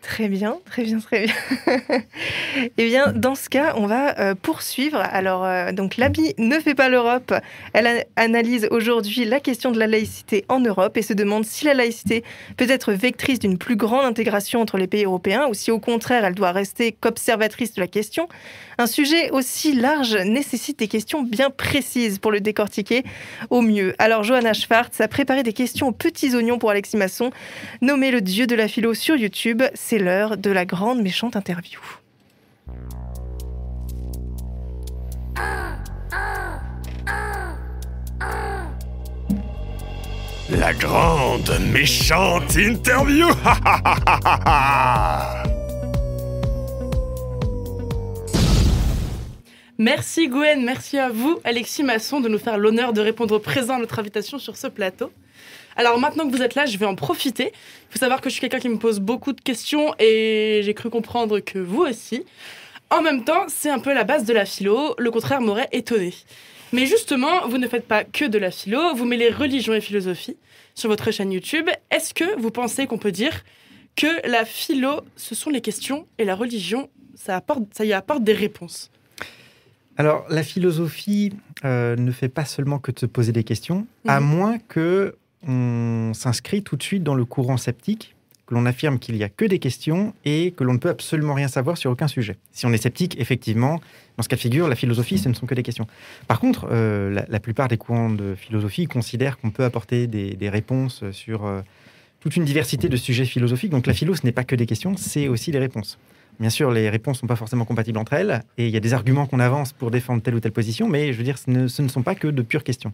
Très bien, très bien, très bien. Eh bien, dans ce cas, on va poursuivre. Alors, donc, l'ABI ne fait pas l'Europe. Elle analyse aujourd'hui la question de la laïcité en Europe et se demande si la laïcité peut être vectrice d'une plus grande intégration entre les pays européens ou si, au contraire, elle doit rester qu'observatrice de la question. Un sujet aussi large nécessite des questions bien précises pour le décortiquer au mieux. Alors, Johanna Schwartz a préparé des questions aux petits oignons pour Alexis Masson, nommé le dieu de la philo sur YouTube. C'est l'heure de la grande méchante interview. La grande méchante interview. Merci Gwen, merci à vous Alexis Masson de nous faire l'honneur de répondre présent à notre invitation sur ce plateau. Alors maintenant que vous êtes là, je vais en profiter. Il faut savoir que je suis quelqu'un qui me pose beaucoup de questions et j'ai cru comprendre que vous aussi. En même temps, c'est un peu la base de la philo, le contraire m'aurait étonné. Mais justement, vous ne faites pas que de la philo, vous mêlez religion et philosophie sur votre chaîne YouTube. Est-ce que vous pensez qu'on peut dire que la philo, ce sont les questions et la religion, ça y apporte des réponses ? Alors, la philosophie ne fait pas seulement que de se poser des questions, à moins que on s'inscrit tout de suite dans le courant sceptique, que l'on affirme qu'il n'y a que des questions et que l'on ne peut absolument rien savoir sur aucun sujet. Si on est sceptique, effectivement, dans ce cas de figure, la philosophie, ce ne sont que des questions. Par contre, la plupart des courants de philosophie considèrent qu'on peut apporter des réponses sur toute une diversité de sujets philosophiques. Donc la philo, ce n'est pas que des questions, c'est aussi des réponses. Bien sûr, les réponses ne sont pas forcément compatibles entre elles, et il y a des arguments qu'on avance pour défendre telle ou telle position, mais je veux dire, ce ne sont pas que de pures questions.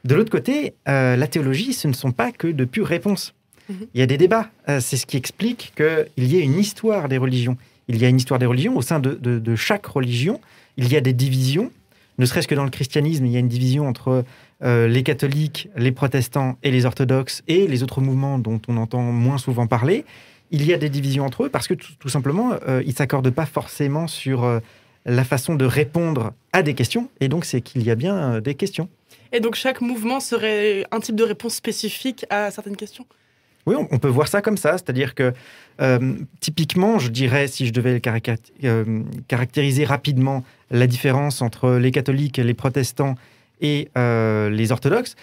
De l'autre côté, la théologie, ce ne sont pas que de pures réponses. Il y a des débats. C'est ce qui explique qu'il y ait une histoire des religions. Il y a une histoire des religions. Au sein de chaque religion, il y a des divisions. Ne serait-ce que dans le christianisme, il y a une division entre les catholiques, les protestants et les orthodoxes et les autres mouvements dont on entend moins souvent parler. Il y a des divisions entre eux parce que tout simplement, ils ne s'accordent pas forcément sur la façon de répondre à des questions. Et donc, c'est qu'il y a bien des questions. Et donc, chaque mouvement serait un type de réponse spécifique à certaines questions ? Oui, on peut voir ça comme ça. C'est-à-dire que, typiquement, je dirais, si je devais caractériser rapidement la différence entre les catholiques, les protestants et les orthodoxes,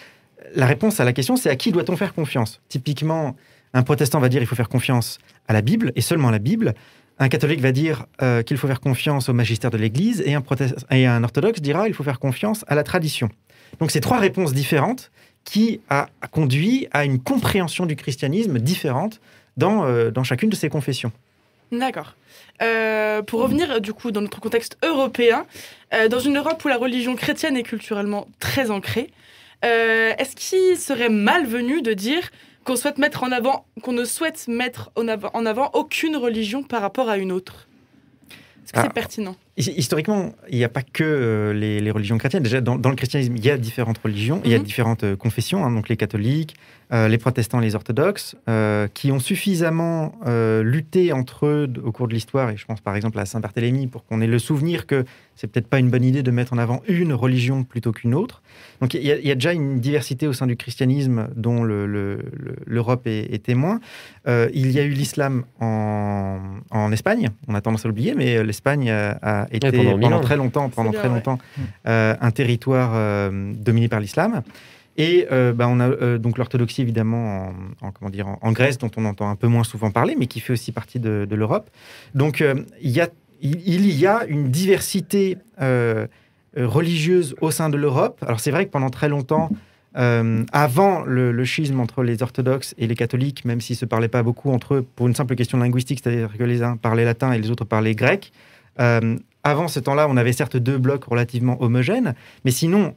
la réponse à la question, c'est à qui doit-on faire confiance ? Typiquement, un protestant va dire qu'il faut faire confiance à la Bible, et seulement à la Bible. Un catholique va dire qu'il faut faire confiance au magistère de l'Église, et un orthodoxe dira qu'il faut faire confiance à la tradition. Donc, c'est trois réponses différentes qui a conduit à une compréhension du christianisme différente dans chacune de ces confessions. D'accord. Pour revenir du coup dans notre contexte européen, dans une Europe où la religion chrétienne est culturellement très ancrée, est-ce qu'il serait malvenu de dire qu'on ne souhaite mettre en avant aucune religion par rapport à une autre ? Est-ce que c'est pertinent ? Historiquement, il n'y a pas que les religions chrétiennes. Déjà, dans le christianisme, il y a différentes religions, il y a différentes confessions, donc les catholiques, les protestants, les orthodoxes, qui ont suffisamment lutté entre eux au cours de l'histoire, et je pense par exemple à Saint-Barthélemy, pour qu'on ait le souvenir que c'est peut-être pas une bonne idée de mettre en avant une religion plutôt qu'une autre. Donc il y a déjà une diversité au sein du christianisme dont l'Europe est témoin. Il y a eu l'islam en Espagne, on a tendance à l'oublier, mais l'Espagne a été pendant très longtemps un territoire dominé par l'islam. Et on a donc l'orthodoxie évidemment en Grèce, dont on entend un peu moins souvent parler, mais qui fait aussi partie de l'Europe. Donc il y a une diversité religieuse au sein de l'Europe. Alors c'est vrai que pendant très longtemps, avant le schisme entre les orthodoxes et les catholiques, même s'ils ne se parlaient pas beaucoup entre eux pour une simple question linguistique, c'est-à-dire que les uns parlaient latin et les autres parlaient grec, avant ce temps-là, on avait certes deux blocs relativement homogènes, mais sinon,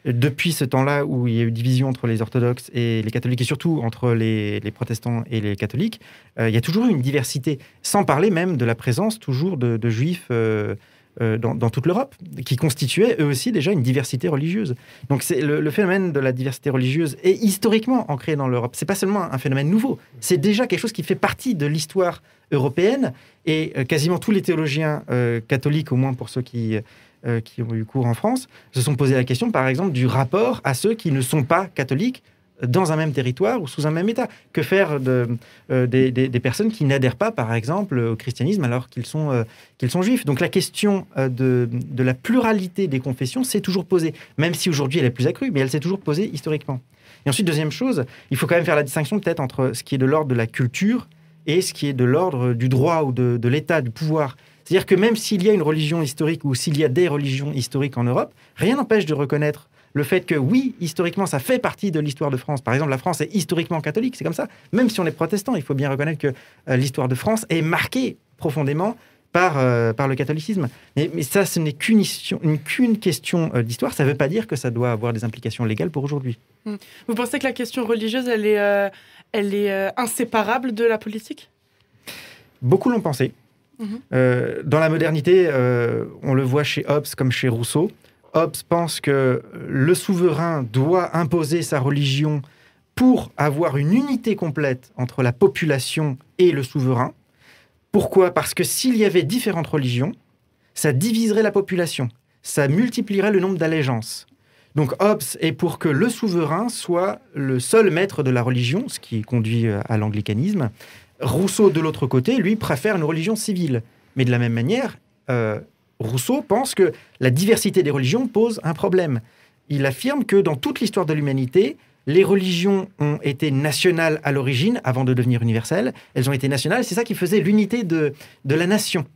depuis ce temps-là où il y a eu division entre les orthodoxes et les catholiques, et surtout entre les protestants et les catholiques, il y a toujours eu une diversité, sans parler même de la présence toujours de juifs dans toute l'Europe, qui constituaient eux aussi déjà une diversité religieuse. Donc c'est le phénomène de la diversité religieuse est historiquement ancré dans l'Europe. C'est pas seulement un phénomène nouveau, c'est déjà quelque chose qui fait partie de l'histoire européenne, et quasiment tous les théologiens catholiques, au moins pour ceux qui ont eu cours en France, se sont posé la question, par exemple, du rapport à ceux qui ne sont pas catholiques dans un même territoire ou sous un même État. Que faire des personnes qui n'adhèrent pas, par exemple, au christianisme alors qu'ils sont juifs? Donc la question de la pluralité des confessions s'est toujours posée, même si aujourd'hui elle est plus accrue, mais elle s'est toujours posée historiquement. Et ensuite, deuxième chose, il faut quand même faire la distinction peut-être entre ce qui est de l'ordre de la culture et ce qui est de l'ordre du droit ou de l'État, du pouvoir. C'est-à-dire que même s'il y a une religion historique ou s'il y a des religions historiques en Europe, rien n'empêche de reconnaître le fait que, oui, historiquement, ça fait partie de l'histoire de France. Par exemple, la France est historiquement catholique, c'est comme ça. Même si on est protestant, il faut bien reconnaître que l'histoire de France est marquée profondément par le catholicisme. Mais ça, ce n'est qu'une question d'histoire. Ça ne veut pas dire que ça doit avoir des implications légales pour aujourd'hui. Vous pensez que la question religieuse, elle est inséparable de la politique? Beaucoup l'ont pensé. Dans la modernité, on le voit chez Hobbes comme chez Rousseau. Hobbes pense que le souverain doit imposer sa religion pour avoir une unité complète entre la population et le souverain. Pourquoi? Parce que s'il y avait différentes religions, ça diviserait la population, ça multiplierait le nombre d'allégeances. Donc Hobbes est pour que le souverain soit le seul maître de la religion, ce qui conduit à l'anglicanisme. Rousseau, de l'autre côté, lui, préfère une religion civile. Mais de la même manière, Rousseau pense que la diversité des religions pose un problème. Il affirme que dans toute l'histoire de l'humanité, les religions ont été nationales à l'origine, avant de devenir universelles. Elles ont été nationales, c'est ça qui faisait l'unité de la nation.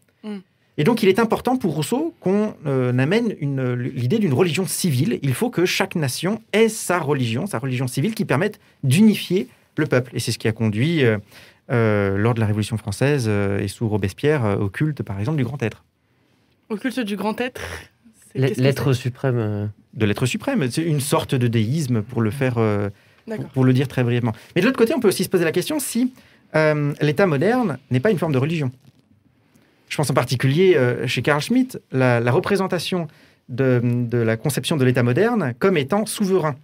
Et donc, il est important pour Rousseau qu'on amène l'idée d'une religion civile. Il faut que chaque nation ait sa religion civile qui permette d'unifier le peuple. Et c'est ce qui a conduit, lors de la Révolution française et sous Robespierre, au culte, par exemple, du grand être. Au culte du grand être? L'être suprême. De l'être suprême. C'est une sorte de déisme, pour le faire, pour le dire très brièvement. Mais de l'autre côté, on peut aussi se poser la question si l'État moderne n'est pas une forme de religion. Je pense en particulier chez Carl Schmitt, la représentation de la conception de l'État moderne comme étant souverain.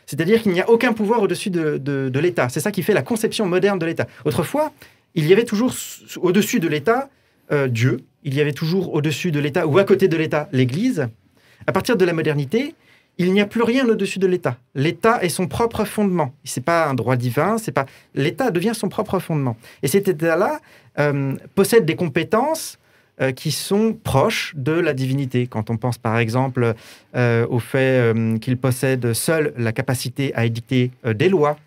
C'est-à-dire qu'il n'y a aucun pouvoir au-dessus de l'État. C'est ça qui fait la conception moderne de l'État. Autrefois, il y avait toujours au-dessus de l'État Dieu. Il y avait toujours au-dessus de l'État ou à côté de l'État l'Église. À partir de la modernité, il n'y a plus rien au-dessus de l'État. L'État est son propre fondement. Ce n'est pas un droit divin. L'État devient son propre fondement. Et cet État-là possède des compétences qui sont proches de la divinité. Quand on pense par exemple au fait qu'il possède seul la capacité à édicter des lois,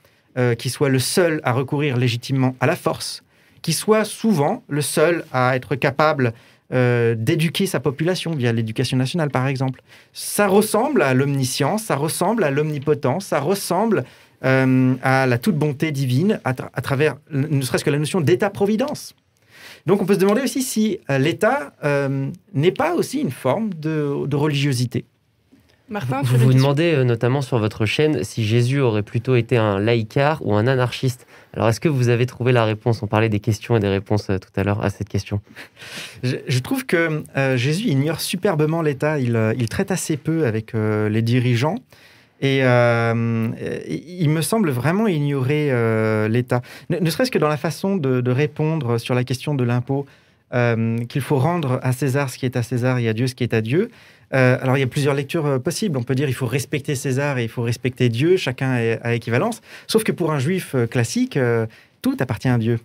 qu'il soit le seul à recourir légitimement à la force, qu'il soit souvent le seul à être capable d'éduquer sa population via l'éducation nationale, par exemple. Ça ressemble à l'omniscience, ça ressemble à l'omnipotence, ça ressemble à la toute-bonté divine à travers ne serait-ce que la notion d'État-providence. Donc on peut se demander aussi si l'État n'est pas aussi une forme de religiosité. Martin, vous vous demandez notamment sur votre chaîne si Jésus aurait plutôt été un laïcard ou un anarchiste. Alors est-ce que vous avez trouvé la réponse? On parlait des questions et des réponses tout à l'heure à cette question. Je trouve que Jésus ignore superbement l'État. Il traite assez peu avec les dirigeants. Et il me semble vraiment ignorer l'État. Ne serait-ce que dans la façon de répondre sur la question de l'impôt, qu'il faut rendre à César ce qui est à César et à Dieu ce qui est à Dieu. Alors, il y a plusieurs lectures possibles. On peut dire qu'il faut respecter César et il faut respecter Dieu, chacun à équivalence. Sauf que pour un juif classique, tout appartient à Dieu.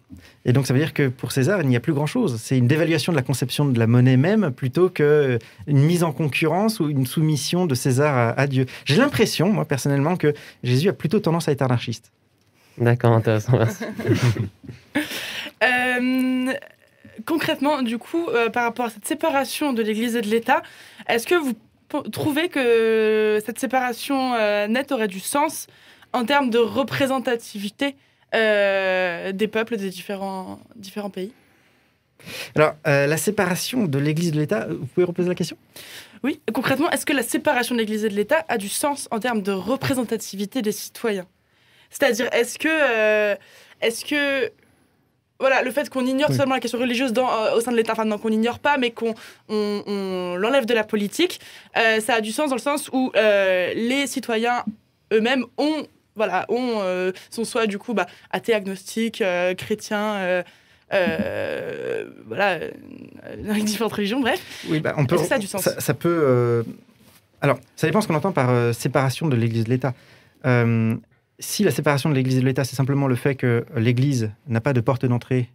Et donc, ça veut dire que pour César, il n'y a plus grand-chose. C'est une dévaluation de la conception de la monnaie même, plutôt qu'une mise en concurrence ou une soumission de César à Dieu. J'ai l'impression, moi, personnellement, que Jésus a plutôt tendance à être anarchiste. D'accord, intéressant, merci. Concrètement, du coup, par rapport à cette séparation de l'Église et de l'État, est-ce que vous trouvez que cette séparation nette aurait du sens en termes de représentativité des peuples des différents pays? Alors, la séparation de l'Église et de l'État, vous pouvez reposer la question? Oui, concrètement, est-ce que la séparation de l'Église et de l'État a du sens en termes de représentativité des citoyens? C'est-à-dire, est-ce que voilà, le fait qu'on ignore seulement la question religieuse au sein de l'État, enfin non, qu'on n'ignore pas, mais qu'on l'enlève de la politique, ça a du sens dans le sens où les citoyens eux-mêmes sont soit du coup athées, agnostiques, chrétiens, avec différentes religions, bref. Oui, on peut. Ça a du sens. Ça peut. Alors, ça dépend ce qu'on entend par séparation de l'Église de l'État. si la séparation de l'Église et de l'État, c'est simplement le fait que l'Église n'a pas de porte d'entrée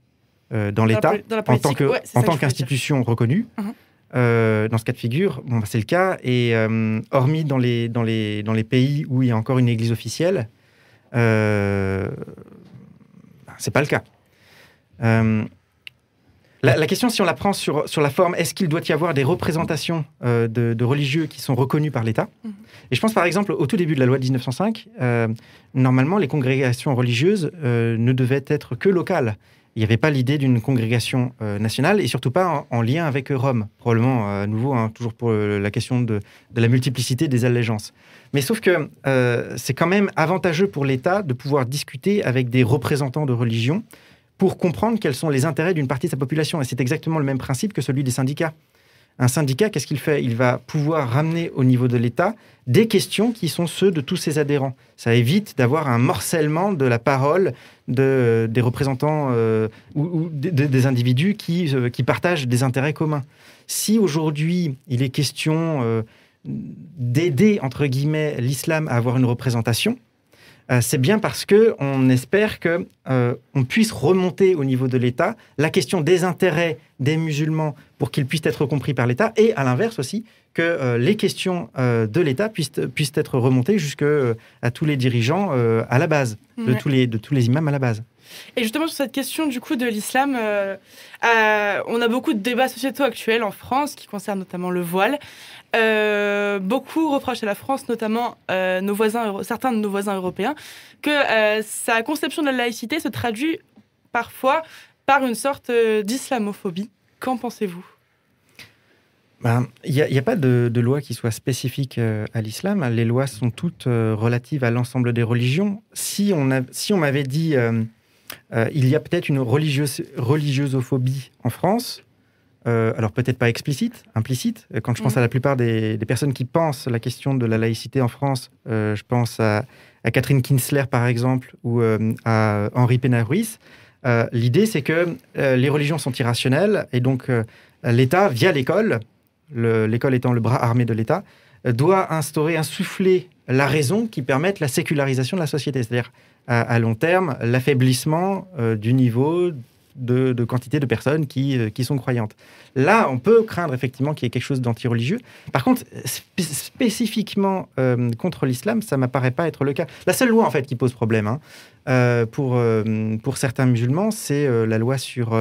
dans l'État, en tant qu'institution reconnue, dans ce cas de figure, bon, bah, c'est le cas. Et hormis dans les pays où il y a encore une Église officielle, c'est pas le cas. La question, si on la prend sur la forme, est-ce qu'il doit y avoir des représentations de religieux qui sont reconnus par l'État ? Et je pense par exemple au tout début de la loi de 1905, normalement les congrégations religieuses ne devaient être que locales. Il n'y avait pas l'idée d'une congrégation nationale et surtout pas en lien avec Rome. Probablement à nouveau, toujours pour la question de la multiplicité des allégeances. Mais sauf que c'est quand même avantageux pour l'État de pouvoir discuter avec des représentants de religion pour comprendre quels sont les intérêts d'une partie de sa population. Et c'est exactement le même principe que celui des syndicats. Un syndicat, qu'est-ce qu'il fait ? Il va pouvoir ramener au niveau de l'État des questions qui sont ceux de tous ses adhérents. Ça évite d'avoir un morcellement de la parole des représentants ou des individus qui partagent des intérêts communs. Si aujourd'hui, il est question d'aider, entre guillemets, l'islam à avoir une représentation, c'est bien parce qu'on espère qu'on puisse remonter au niveau de l'État la question des intérêts des musulmans pour qu'ils puissent être compris par l'État et à l'inverse aussi, que les questions de l'État puissent être remontées jusqu'à tous les dirigeants à la base, de tous les imams à la base. Et justement, sur cette question du coup de l'islam, on a beaucoup de débats sociétaux actuels en France qui concernent notamment le voile. Beaucoup reprochent à la France, notamment certains de nos voisins européens, que sa conception de la laïcité se traduit parfois par une sorte d'islamophobie. Qu'en pensez-vous ? Il n'y a pas de loi qui soit spécifique à l'islam. Les lois sont toutes relatives à l'ensemble des religions. Si on m'avait dit il y a peut-être une religiosophobie en France, alors peut-être pas explicite, implicite. Quand je pense à la plupart des personnes qui pensent la question de la laïcité en France, je pense à Catherine Kinsler par exemple, ou à Henri Pénal-Ruiz. L'idée c'est que les religions sont irrationnelles et donc l'État, via l'école, l'école étant le bras armé de l'État, doit insuffler la raison qui permette la sécularisation de la société, c'est-à-dire à long terme l'affaiblissement du niveau de quantité de personnes qui sont croyantes. Là, on peut craindre effectivement qu'il y ait quelque chose d'anti-religieux. Par contre, spécifiquement contre l'islam, ça ne m'apparaît pas être le cas. La seule loi en fait qui pose problème pour certains musulmans, c'est la loi sur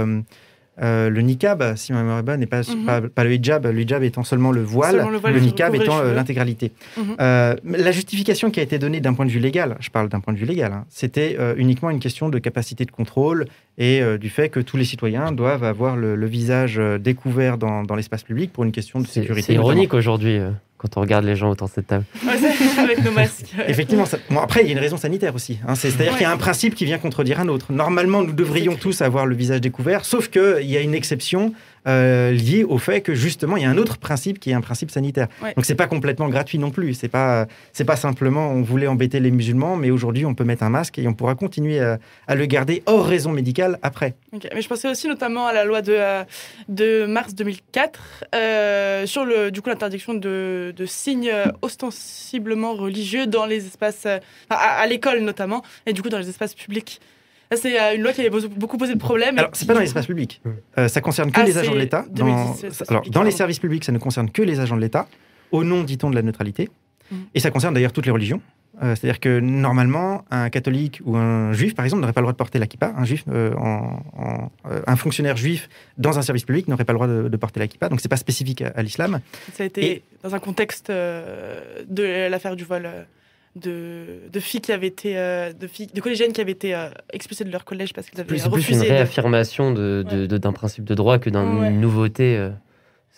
le niqab, si ma mémoire est bonne, n'est pas le hijab. Le hijab étant seulement le voile, le niqab étant l'intégralité. La justification qui a été donnée d'un point de vue légal, je parle d'un point de vue légal, c'était uniquement une question de capacité de contrôle et du fait que tous les citoyens doivent avoir le visage découvert dans l'espace public pour une question de sécurité. C'est ironique aujourd'hui. Quand on regarde les gens autour de cette table. Avec nos masques. Effectivement. Après, il y a une raison sanitaire aussi. C'est-à-dire qu'il y a un principe qui vient contredire un autre. Normalement, nous devrions tous avoir le visage découvert, sauf qu'il y a une exception liée au fait que, justement, il y a un autre principe qui est un principe sanitaire. Ouais. Donc, c'est pas complètement gratuit non plus. C'est pas simplement on voulait embêter les musulmans, mais aujourd'hui, on peut mettre un masque et on pourra continuer à le garder hors raison médicale après. Okay. Mais je pensais aussi notamment à la loi de mars 2004 sur l'interdiction de signes ostensiblement religieux dans les espaces, à l'école notamment, et du coup dans les espaces publics. Là, c'est une loi qui avait beaucoup posé de problèmes. Alors, c'est pas dans les espaces publics. Ça concerne que les agents de l'État. Dans les services publics, ça ne concerne que les agents de l'État, au nom, dit-on, de la neutralité. Et ça concerne d'ailleurs toutes les religions. C'est-à-dire que normalement, un catholique ou un juif, par exemple, n'aurait pas le droit de porter la kippa. Un fonctionnaire juif dans un service public n'aurait pas le droit de porter la kippa. Donc, c'est pas spécifique à l'islam. Ça a été dans un contexte de l'affaire du vol de filles qui avaient été de collégiennes qui avaient été expulsées de leur collège parce qu'elles avaient refusé. C'est plus une réaffirmation d'un principe de droit que d'une nouveauté.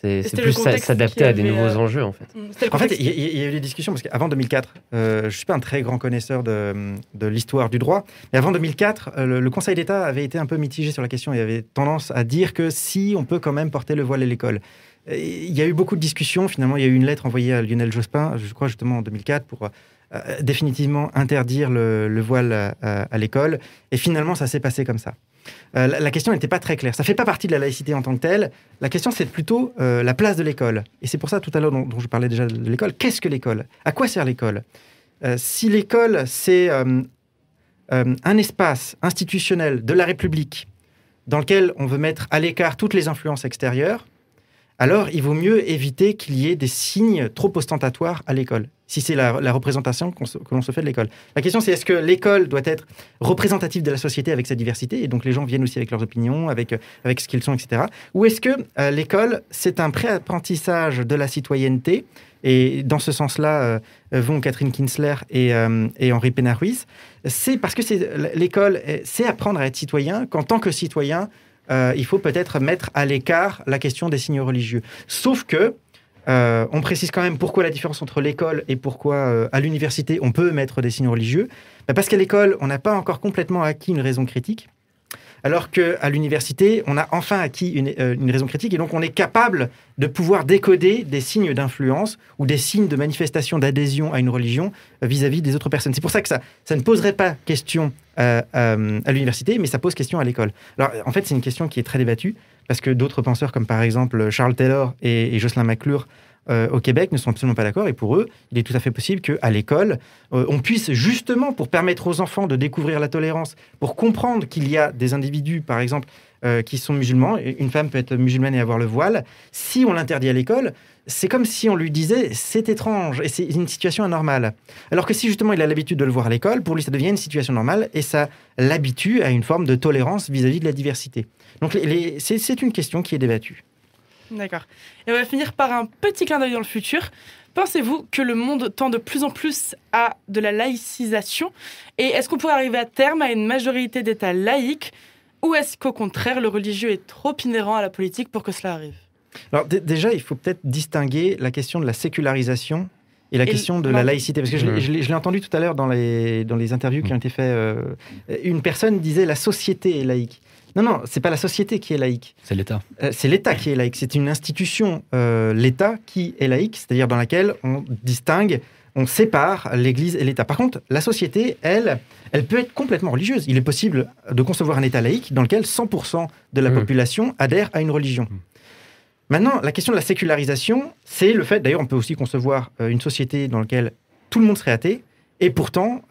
C'est plus s'adapter à des nouveaux enjeux, en fait. En fait, il y a eu des discussions, parce qu'avant 2004, je ne suis pas un très grand connaisseur de l'histoire du droit, mais avant 2004, le Conseil d'État avait été un peu mitigé sur la question. Il avait tendance à dire que si, on peut quand même porter le voile à l'école. Il y a eu beaucoup de discussions. Finalement, il y a eu une lettre envoyée à Lionel Jospin, je crois justement en 2004, pour définitivement interdire le voile à l'école. Et finalement, ça s'est passé comme ça. La question n'était pas très claire. Ça ne fait pas partie de la laïcité en tant que telle. La question, c'est plutôt la place de l'école. Et c'est pour ça, tout à l'heure, dont je parlais déjà de l'école. Qu'est-ce que l'école ? À quoi sert l'école ? Si l'école, c'est un espace institutionnel de la République dans lequel on veut mettre à l'écart toutes les influences extérieures, alors il vaut mieux éviter qu'il y ait des signes trop ostentatoires à l'école, si c'est la représentation que l'on se fait de l'école. La question, c'est est-ce que l'école doit être représentative de la société avec sa diversité, et donc les gens viennent aussi avec leurs opinions, avec ce qu'ils sont, etc. Ou est-ce que l'école, c'est un pré-apprentissage de la citoyenneté, et dans ce sens-là vont Catherine Kinsler et Henri Pénard-Ruiz. C'est parce que l'école, c'est apprendre à être citoyen, qu'en tant que citoyen, il faut peut-être mettre à l'écart la question des signes religieux. Sauf que, on précise quand même pourquoi la différence entre l'école et pourquoi à l'université on peut mettre des signes religieux. Parce qu'à l'école, on n'a pas encore complètement acquis une raison critique, alors qu'à l'université, on a enfin acquis une raison critique, et donc on est capable de pouvoir décoder des signes d'influence ou des signes de manifestation d'adhésion à une religion vis-à-vis des autres personnes. C'est pour ça que ça ne poserait pas question à l'université, mais ça pose question à l'école. Alors, en fait, c'est une question qui est très débattue, parce que d'autres penseurs, comme par exemple Charles Taylor et Jocelyn McClure, au Québec, ne sont absolument pas d'accord, et pour eux, il est tout à fait possible qu'à l'école, on puisse justement, pour permettre aux enfants de découvrir la tolérance, pour comprendre qu'il y a des individus, par exemple, qui sont musulmans, une femme peut être musulmane et avoir le voile, si on l'interdit à l'école, c'est comme si on lui disait « c'est étrange » et c'est une situation anormale. Alors que si justement il a l'habitude de le voir à l'école, pour lui ça devient une situation normale et ça l'habitue à une forme de tolérance vis-à-vis de la diversité. Donc c'est une question qui est débattue. D'accord. Et on va finir par un petit clin d'œil dans le futur. Pensez-vous que le monde tend de plus en plus à de la laïcisation? Et est-ce qu'on pourrait arriver à terme à une majorité d'États laïques? Ou est-ce qu'au contraire, le religieux est trop inhérent à la politique pour que cela arrive? Alors déjà, il faut peut-être distinguer la question de la sécularisation et la question de la laïcité. Parce que je l'ai entendu tout à l'heure dans les interviews qui ont été faites. Une personne disait « la société est laïque ». Non, c'est pas la société qui est laïque. C'est l'État. C'est l'État qui est laïque. C'est une institution, l'État, qui est laïque, c'est-à-dire dans laquelle on distingue, on sépare l'Église et l'État. Par contre, la société, elle peut être complètement religieuse. Il est possible de concevoir un État laïque dans lequel 100% de la population adhère à une religion. Maintenant, la question de la sécularisation, c'est le fait, d'ailleurs, on peut aussi concevoir une société dans laquelle tout le monde serait athée, et pourtant,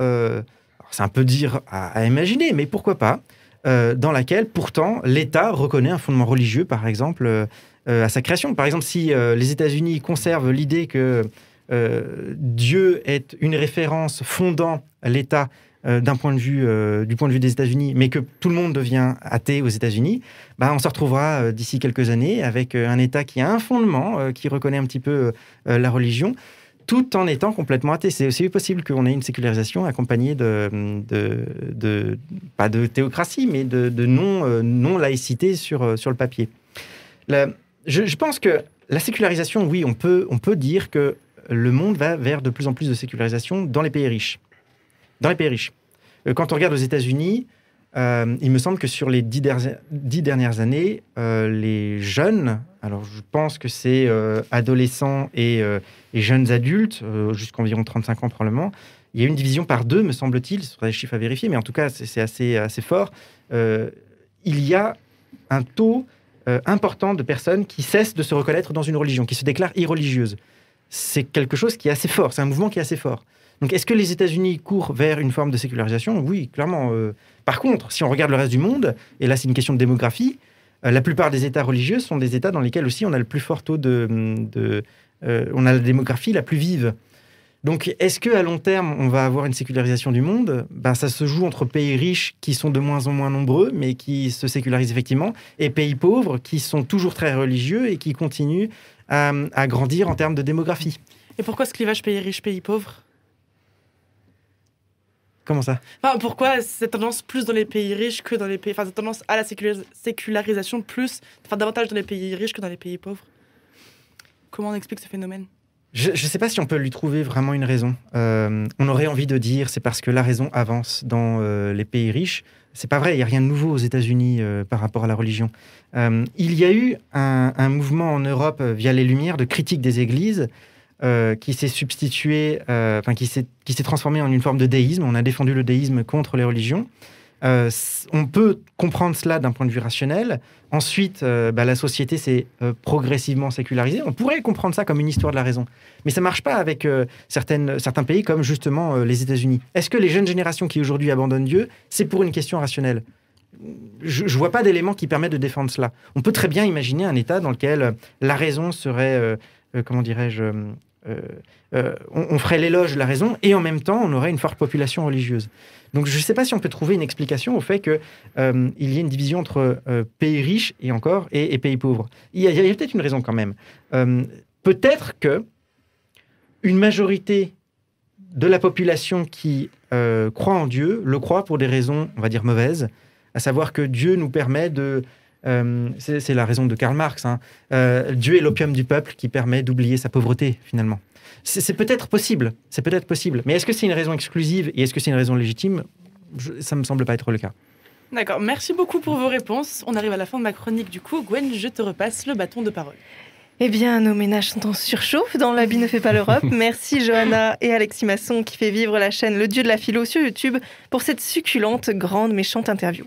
c'est un peu dire à imaginer, mais pourquoi pas, dans laquelle, pourtant, l'État reconnaît un fondement religieux, par exemple, à sa création. Par exemple, si les États-Unis conservent l'idée que Dieu est une référence fondant l'État du point de vue des États-Unis, mais que tout le monde devient athée aux États-Unis, on se retrouvera d'ici quelques années avec un État qui a un fondement, qui reconnaît un petit peu la religion, tout en étant complètement athée. C'est aussi possible qu'on ait une sécularisation accompagnée de pas de théocratie, mais de non-laïcité sur le papier. Je pense que la sécularisation, oui, on peut dire que le monde va vers de plus en plus de sécularisation dans les pays riches. Quand on regarde aux États-Unis, il me semble que sur les 10 dernières années, les jeunes, alors je pense que c'est adolescents et jeunes adultes, jusqu'à environ 35 ans probablement, il y a une division par 2, me semble-t-il, ce sera des chiffres à vérifier, mais en tout cas c'est assez fort. Il y a un taux important de personnes qui cessent de se reconnaître dans une religion, qui se déclarent irreligieuses. C'est quelque chose qui est assez fort, c'est un mouvement qui est assez fort. Donc, est-ce que les États-Unis courent vers une forme de sécularisation? Oui, clairement. Par contre, si on regarde le reste du monde, et là c'est une question de démographie, la plupart des États religieux sont des États dans lesquels aussi on a le plus fort taux on a la démographie la plus vive. Donc, est-ce qu'à long terme, on va avoir une sécularisation du monde? Ça se joue entre pays riches qui sont de moins en moins nombreux, mais qui se sécularisent effectivement, et pays pauvres qui sont toujours très religieux et qui continuent à grandir en termes de démographie. Et pourquoi ce clivage pays riche, pays pauvre? Comment ça? Pourquoi cette tendance plus dans les pays riches que dans les pays... cette tendance à la sécularisation davantage dans les pays riches que dans les pays pauvres? Comment on explique ce phénomène? Je ne sais pas si on peut lui trouver vraiment une raison. On aurait envie de dire c'est parce que la raison avance dans les pays riches. C'est pas vrai, il n'y a rien de nouveau aux États-Unis par rapport à la religion. Il y a eu un mouvement en Europe via les Lumières de critique des églises qui s'est substitué, qui s'est transformé en une forme de déisme. On a défendu le déisme contre les religions. On peut comprendre cela d'un point de vue rationnel. Ensuite, la société s'est progressivement sécularisée. On pourrait comprendre ça comme une histoire de la raison. Mais ça ne marche pas avec certains pays comme justement les États-Unis. Est-ce que les jeunes générations qui aujourd'hui abandonnent Dieu, c'est pour une question rationnelle ? Je ne vois pas d'éléments qui permettent de défendre cela. On peut très bien imaginer un État dans lequel la raison serait, comment dirais-je, on ferait l'éloge de la raison et en même temps, on aurait une forte population religieuse. Donc, je ne sais pas si on peut trouver une explication au fait qu'il y ait une division entre pays riches et pays pauvres. Il y a peut-être une raison quand même. Peut-être que une majorité de la population qui croit en Dieu le croit pour des raisons, on va dire, mauvaises, à savoir que Dieu nous permet de... c'est la raison de Karl Marx. Dieu est l'opium du peuple qui permet d'oublier sa pauvreté, finalement. C'est peut-être possible. C'est peut-être possible. Mais est-ce que c'est une raison exclusive et est-ce que c'est une raison légitime ? Ça ne me semble pas être le cas. D'accord. Merci beaucoup pour vos réponses. On arrive à la fin de ma chronique du coup. Gwen, je te repasse le bâton de parole. Eh bien, nos ménages sont en surchauffe dans L'habit ne fait pas l'Europe. Merci Johanna et Alexis Masson qui fait vivre la chaîne Le Dieu de la Philo sur YouTube pour cette succulente, grande, méchante interview.